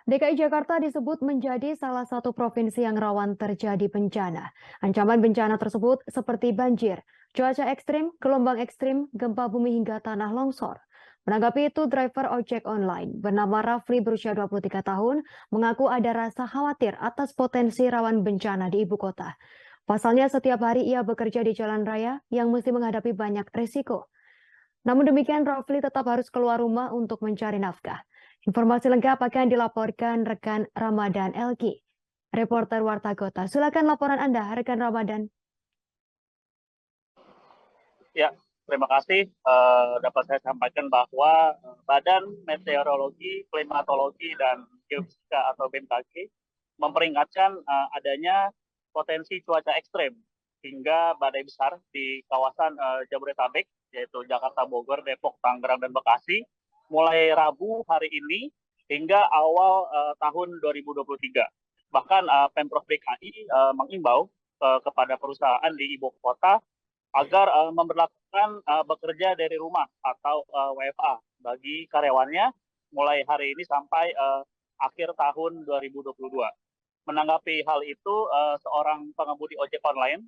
DKI Jakarta disebut menjadi salah satu provinsi yang rawan terjadi bencana. Ancaman bencana tersebut seperti banjir, cuaca ekstrim, gelombang ekstrim, gempa bumi hingga tanah longsor. Menanggapi itu, driver ojek online bernama Rafli berusia 23 tahun mengaku ada rasa khawatir atas potensi rawan bencana di ibu kota. Pasalnya setiap hari ia bekerja di jalan raya yang mesti menghadapi banyak risiko. Namun demikian, Rafli tetap harus keluar rumah untuk mencari nafkah. Informasi lengkap akan dilaporkan rekan Ramadan Elki, reporter Warta Kota. Silakan laporan Anda, rekan Ramadan. Ya, terima kasih. Dapat saya sampaikan bahwa Badan Meteorologi, Klimatologi, dan Geofisika atau BMKG memperingatkan adanya potensi cuaca ekstrem hingga badai besar di kawasan Jabodetabek, yaitu Jakarta, Bogor, Depok, Tangerang, dan Bekasi, mulai Rabu hari ini hingga awal tahun 2023. Bahkan Pemprov DKI mengimbau kepada perusahaan di ibu kota agar memberlakukan bekerja dari rumah atau WFA bagi karyawannya mulai hari ini sampai akhir tahun 2022. Menanggapi hal itu, seorang pengemudi ojek online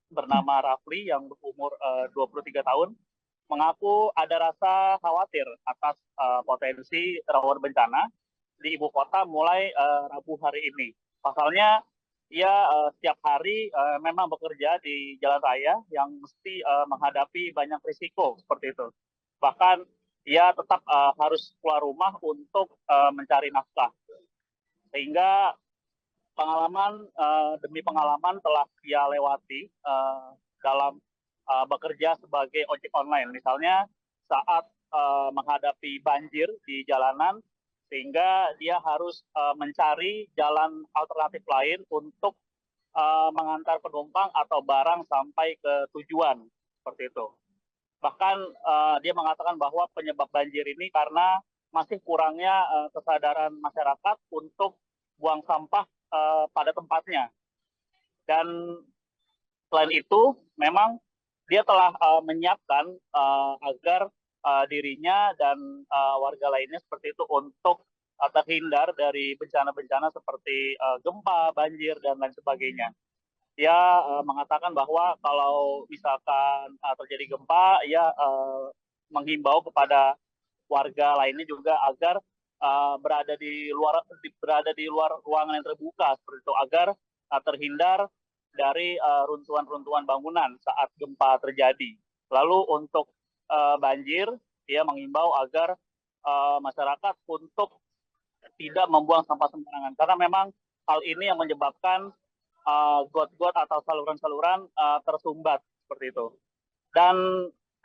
bernama Rafli yang berumur 23 tahun mengaku ada rasa khawatir atas potensi rawan bencana di ibu kota mulai Rabu hari ini. Pasalnya, ia setiap hari memang bekerja di jalan raya yang mesti menghadapi banyak risiko seperti itu. Bahkan ia tetap harus keluar rumah untuk mencari nafkah. Sehingga pengalaman demi pengalaman telah ia lewati dalam bekerja sebagai ojek online. Misalnya saat menghadapi banjir di jalanan, sehingga dia harus mencari jalan alternatif lain untuk mengantar penumpang atau barang sampai ke tujuan, seperti itu. Bahkan dia mengatakan bahwa penyebab banjir ini karena masih kurangnya kesadaran masyarakat untuk buang sampah pada tempatnya. Dan selain itu, memang dia telah menyiapkan agar dirinya dan warga lainnya seperti itu untuk terhindar dari bencana-bencana seperti gempa, banjir, dan lain sebagainya. Dia mengatakan bahwa kalau misalkan terjadi gempa, ia menghimbau kepada warga lainnya juga agar berada di luar ruangan yang terbuka seperti itu, agar terhindar dari runtuhan-runtuhan bangunan saat gempa terjadi. Lalu untuk banjir, dia mengimbau agar masyarakat untuk tidak membuang sampah sembarangan, karena memang hal ini yang menyebabkan got-got atau saluran-saluran tersumbat seperti itu. Dan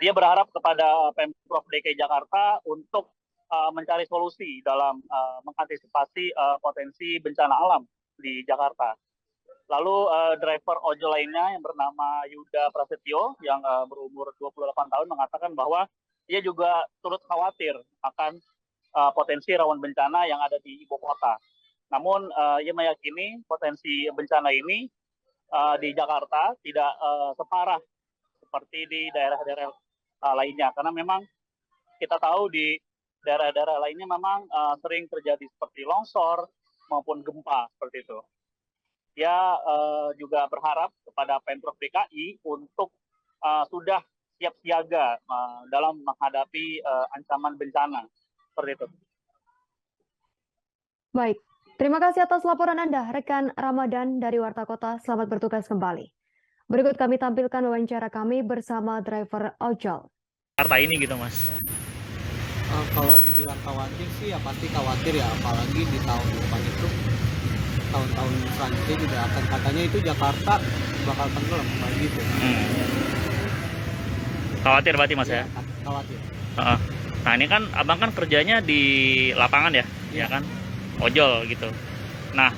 dia berharap kepada Pemprov DKI Jakarta untuk mencari solusi dalam mengantisipasi potensi bencana alam di Jakarta. Lalu driver ojol lainnya yang bernama Yuda Prasetyo yang berumur 28 tahun mengatakan bahwa ia juga turut khawatir akan potensi rawan bencana yang ada di ibu kota. Namun ia meyakini potensi bencana ini di Jakarta tidak separah seperti di daerah-daerah lainnya, karena memang kita tahu di daerah-daerah lainnya memang sering terjadi seperti longsor maupun gempa seperti itu. Dia juga berharap kepada Pemprov DKI untuk sudah siap siaga dalam menghadapi ancaman bencana seperti itu. Baik, terima kasih atas laporan Anda, rekan Ramadan dari Warta Kota. Selamat bertugas kembali. Berikut kami tampilkan wawancara kami bersama driver ojol. Jakarta ini gitu, Mas. Kalau dibilang khawatir sih ya pasti khawatir ya, apalagi di tahun depan itu, tahun-tahun selanjutnya juga akan katanya itu Jakarta bakal tenggelam kayak gitu. Khawatir berarti, Mas ya? Khawatir. Nah, ini kan Abang kan kerjanya di lapangan ya, ya kan? Ojol gitu. Nah,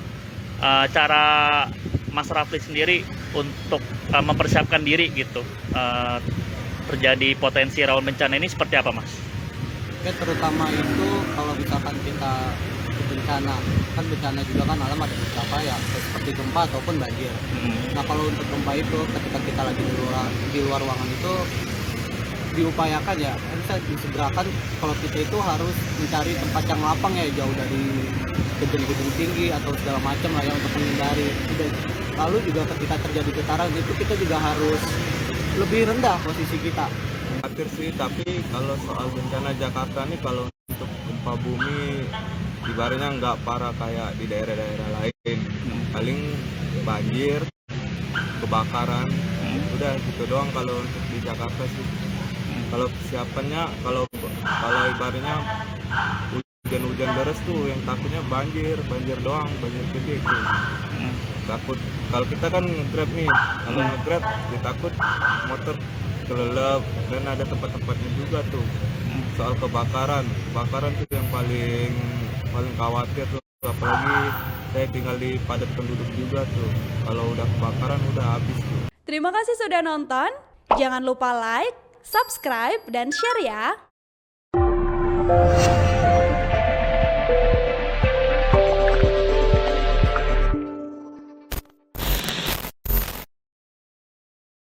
cara Mas Rafli sendiri untuk mempersiapkan diri gitu, terjadi potensi rawan bencana ini seperti apa, Mas? Ya terutama itu kalau misalkan kita bencana, kan bencana juga kan alam ada beberapa ya, seperti gempa ataupun banjir. Nah kalau untuk gempa itu ketika kita lagi di luar ruangan itu diupayakan ya, bisa disegerakan kalau kita itu harus mencari tempat yang lapang ya, jauh dari gedung-gedung tinggi atau segala macam lah ya untuk menghindari. Lalu juga ketika terjadi getaran itu kita juga harus lebih rendah posisi kita. Khawatir sih, tapi kalau soal bencana Jakarta nih, kalau untuk gempa bumi ibaratnya nggak parah kayak di daerah-daerah lain. Paling banjir, kebakaran, udah gitu doang kalau untuk di Jakarta sih. Kalau persiapannya, kalau ibaratnya hujan-hujan deras tuh yang takutnya banjir doang, banjir gede tuh. Takut kalau kita kan nge-grab nih, kalau nge-grab ditakut motor kelelep, dan ada tempat-tempatnya juga tuh. Soal kebakaran tuh yang paling khawatir tuh, apalagi saya tinggal di padat penduduk juga tuh. Kalau udah kebakaran udah habis tuh. Terima kasih sudah nonton. Jangan lupa like, subscribe, dan share ya.